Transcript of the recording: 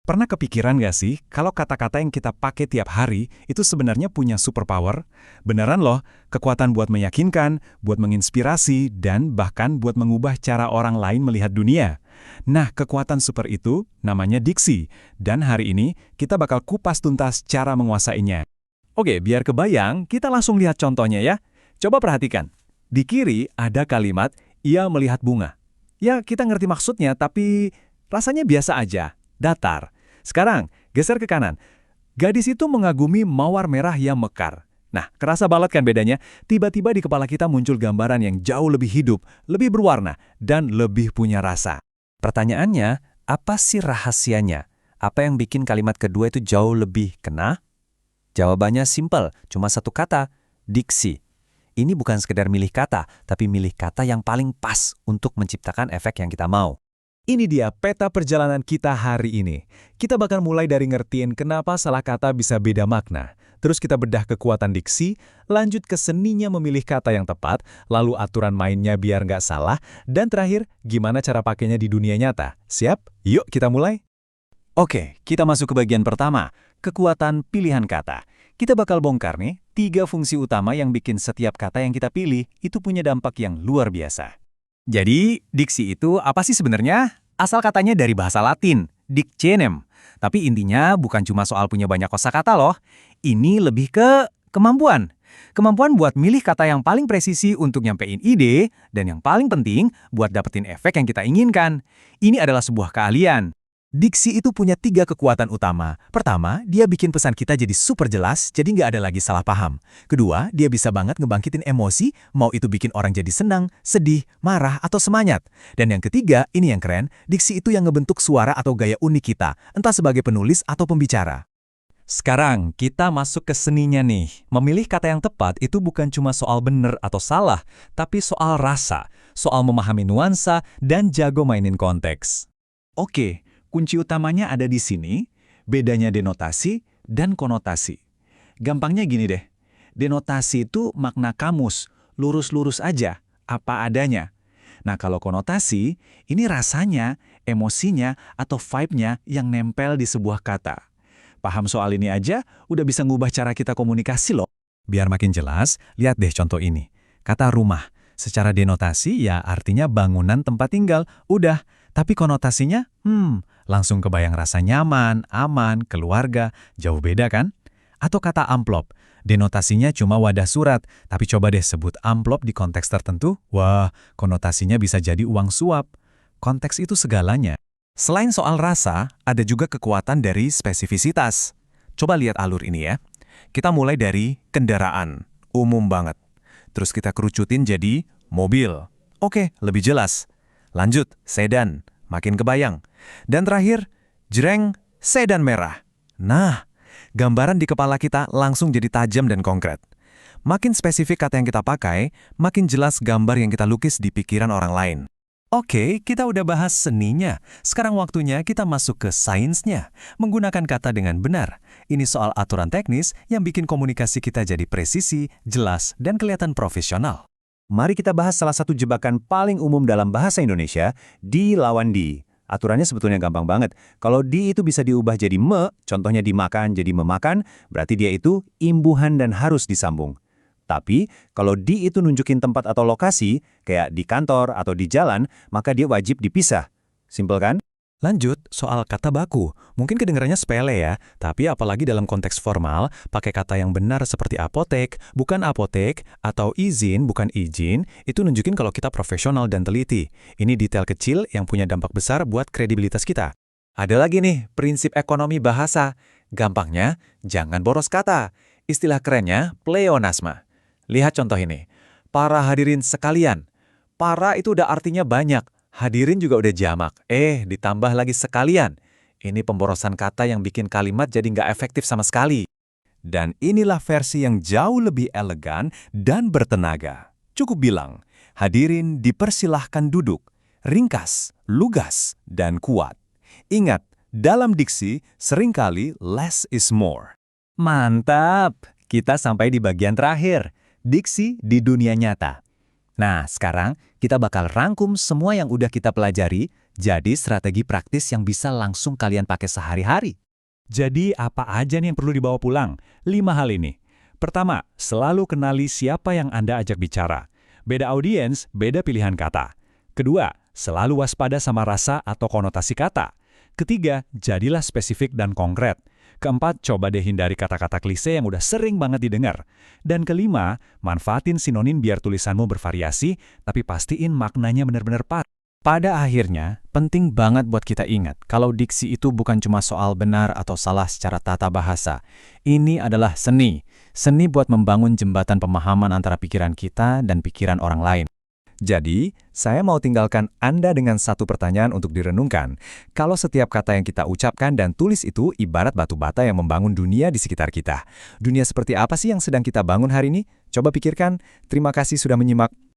Pernah kepikiran nggak sih, kalau kata-kata yang kita pakai tiap hari itu sebenarnya punya superpower? Beneran loh, kekuatan buat meyakinkan, buat menginspirasi, dan bahkan buat mengubah cara orang lain melihat dunia. Nah, kekuatan super itu namanya diksi, dan hari ini kita bakal kupas tuntas cara menguasainya. Oke, biar kebayang, kita langsung lihat contohnya ya. Coba perhatikan. Di kiri ada kalimat, ia melihat bunga. Ya, kita ngerti maksudnya, tapi rasanya biasa aja, datar. Sekarang, geser ke kanan. Gadis itu mengagumi mawar merah yang mekar. Nah, kerasa banget kan bedanya? Tiba-tiba di kepala kita muncul gambaran yang jauh lebih hidup, lebih berwarna, dan lebih punya rasa. Pertanyaannya, apa sih rahasianya? Apa yang bikin kalimat kedua itu jauh lebih kena? Jawabannya simpel, cuma satu kata, diksi. Ini bukan sekedar milih kata, tapi milih kata yang paling pas untuk menciptakan efek yang kita mau. Ini dia peta perjalanan kita hari ini. Kita bakal mulai dari ngertiin kenapa salah kata bisa beda makna. Terus kita bedah kekuatan diksi, lanjut ke seninya memilih kata yang tepat, lalu aturan mainnya biar nggak salah, dan terakhir, gimana cara pakainya di dunia nyata. Siap? Yuk kita mulai. Oke, kita masuk ke bagian pertama, kekuatan pilihan kata. Kita bakal bongkar nih, 3 fungsi utama yang bikin setiap kata yang kita pilih itu punya dampak yang luar biasa. Jadi, diksi itu apa sih sebenarnya? Asal katanya dari bahasa Latin, dictionem. Tapi intinya bukan cuma soal punya banyak kosakata loh. Ini lebih ke kemampuan. Kemampuan buat milih kata yang paling presisi untuk nyampein ide, dan yang paling penting buat dapetin efek yang kita inginkan. Ini adalah sebuah keahlian. Diksi itu punya 3 kekuatan utama. Pertama, dia bikin pesan kita jadi super jelas, jadi nggak ada lagi salah paham. Kedua, dia bisa banget ngebangkitin emosi, mau itu bikin orang jadi senang, sedih, marah, atau semangat. Dan yang ketiga, ini yang keren, diksi itu yang ngebentuk suara atau gaya unik kita, entah sebagai penulis atau pembicara. Sekarang, kita masuk ke seninya nih. Memilih kata yang tepat itu bukan cuma soal bener atau salah, tapi soal rasa, soal memahami nuansa, dan jago mainin konteks. Oke, kunci utamanya ada di sini, bedanya denotasi dan konotasi. Gampangnya gini deh, denotasi itu makna kamus, lurus-lurus aja, apa adanya. Nah kalau konotasi, ini rasanya, emosinya, atau vibe-nya yang nempel di sebuah kata. Paham soal ini aja, udah bisa ngubah cara kita komunikasi loh. Biar makin jelas, lihat deh contoh ini. Kata rumah, secara denotasi ya artinya bangunan tempat tinggal, udah. Tapi konotasinya, langsung kebayang rasa nyaman, aman, keluarga, jauh beda kan? Atau kata amplop, denotasinya cuma wadah surat, tapi coba deh sebut amplop di konteks tertentu, wah, konotasinya bisa jadi uang suap. Konteks itu segalanya. Selain soal rasa, ada juga kekuatan dari spesifisitas. Coba lihat alur ini ya. Kita mulai dari kendaraan, umum banget. Terus kita kerucutin jadi mobil. Oke, lebih jelas. Lanjut, sedan, makin kebayang. Dan terakhir, jreng, sedan merah. Nah, gambaran di kepala kita langsung jadi tajam dan konkret. Makin spesifik kata yang kita pakai, makin jelas gambar yang kita lukis di pikiran orang lain. Oke, kita udah bahas seninya. Sekarang waktunya kita masuk ke sainsnya. Menggunakan kata dengan benar. Ini soal aturan teknis yang bikin komunikasi kita jadi presisi, jelas, dan kelihatan profesional. Mari kita bahas salah satu jebakan paling umum dalam bahasa Indonesia, di lawan di. Aturannya sebetulnya gampang banget. Kalau di itu bisa diubah jadi me, contohnya dimakan jadi memakan, berarti dia itu imbuhan dan harus disambung. Tapi, kalau di itu nunjukin tempat atau lokasi, kayak di kantor atau di jalan, maka dia wajib dipisah. Simpel kan? Lanjut, soal kata baku. Mungkin kedengarannya sepele ya, tapi apalagi dalam konteks formal, pakai kata yang benar seperti apotek, bukan apotek, atau izin, bukan izin, itu nunjukin kalau kita profesional dan teliti. Ini detail kecil yang punya dampak besar buat kredibilitas kita. Ada lagi nih, prinsip ekonomi bahasa. Gampangnya, jangan boros kata. Istilah kerennya, pleonasma. Lihat contoh ini. Para hadirin sekalian. Para itu udah artinya banyak. Hadirin juga udah jamak. Ditambah lagi sekalian. Ini pemborosan kata yang bikin kalimat jadi nggak efektif sama sekali. Dan inilah versi yang jauh lebih elegan dan bertenaga. Cukup bilang, hadirin dipersilahkan duduk. Ringkas, lugas, dan kuat. Ingat, dalam diksi, seringkali less is more. Mantap! Kita sampai di bagian terakhir. Diksi di dunia nyata. Nah, sekarang kita bakal rangkum semua yang udah kita pelajari, Jadi strategi praktis yang bisa langsung kalian pakai sehari-hari. Jadi apa aja nih yang perlu dibawa pulang? 5 hal ini. Pertama, selalu kenali siapa yang Anda ajak bicara. Beda audiens, beda pilihan kata. Kedua, selalu waspada sama rasa atau konotasi kata. Ketiga, jadilah spesifik dan konkret. Keempat, coba deh hindari kata-kata klise yang udah sering banget didengar. Dan kelima, manfaatin sinonim biar tulisanmu bervariasi, tapi pastiin maknanya benar-benar pas. Pada akhirnya, penting banget buat kita ingat kalau diksi itu bukan cuma soal benar atau salah secara tata bahasa. Ini adalah seni. Seni buat membangun jembatan pemahaman antara pikiran kita dan pikiran orang lain. Jadi, saya mau tinggalkan Anda dengan satu pertanyaan untuk direnungkan. Kalau setiap kata yang kita ucapkan dan tulis itu ibarat batu bata yang membangun dunia di sekitar kita. Dunia seperti apa sih yang sedang kita bangun hari ini? Coba pikirkan. Terima kasih sudah menyimak.